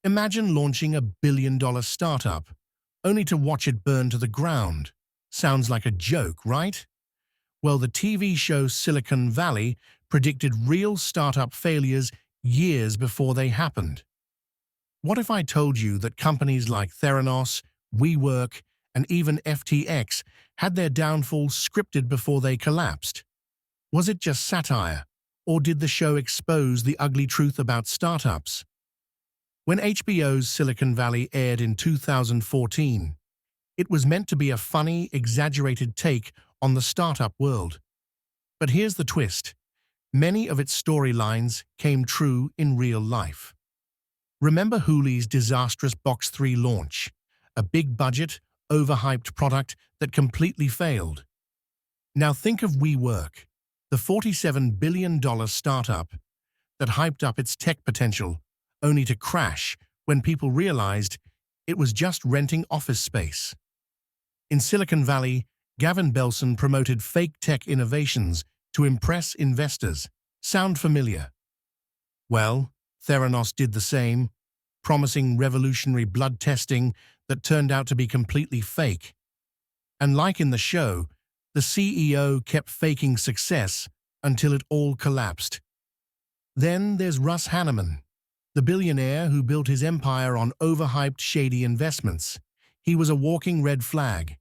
Imagine launching a billion-dollar startup, only to watch it burn to the ground. Sounds like a joke, right? Well, the TV show Silicon Valley predicted real startup failures years before they happened. What if I told you that companies like Theranos, WeWork, and even FTX had their downfall scripted before they collapsed? Was it just satire, or did the show expose the ugly truth about startups? When HBO's Silicon Valley aired in 2014, it was meant to be a funny, exaggerated take on the startup world. But here's the twist. Many of its storylines came true in real life. Remember Huli's disastrous Box 3 launch, a big-budget, overhyped product that completely failed? Now think of WeWork, the $47 billion startup that hyped up its tech potential, only to crash when people realized it was just renting office space. In Silicon Valley, Gavin Belson promoted fake tech innovations to impress investors. Sound familiar? Well, Theranos did the same, promising revolutionary blood testing that turned out to be completely fake. And like in the show, the CEO kept faking success until it all collapsed. Then there's Russ Hanneman, the billionaire who built his empire on overhyped, shady investments. He was a walking red flag.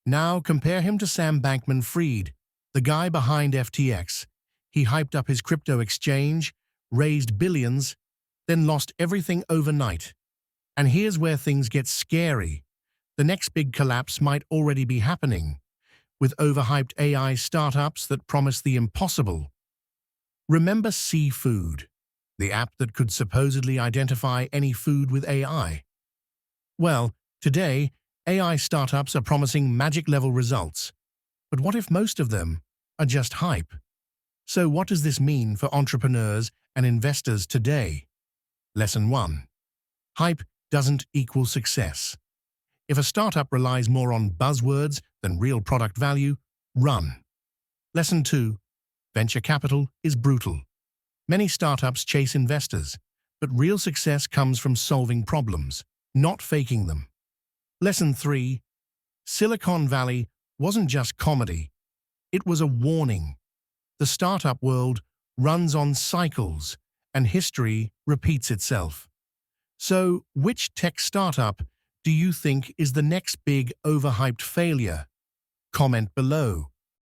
Now compare him to Sam Bankman-Fried, the guy behind FTX. He hyped up his crypto exchange, raised billions, then lost everything overnight. And here's where things get scary. The next big collapse might already be happening, with overhyped AI startups that promise the impossible. Remember Seafood, the app that could supposedly identify any food with AI? Well, today, AI startups are promising magic-level results. But what if most of them are just hype? So what does this mean for entrepreneurs and investors today? Lesson 1. Hype doesn't equal success. If a startup relies more on buzzwords than real product value, run. Lesson 2. Venture capital is brutal. Many startups chase investors, but real success comes from solving problems, not faking them. Lesson 3. Silicon Valley wasn't just comedy. It was a warning. The startup world runs on cycles, and history repeats itself. So, which tech startup do you think is the next big overhyped failure? Comment below.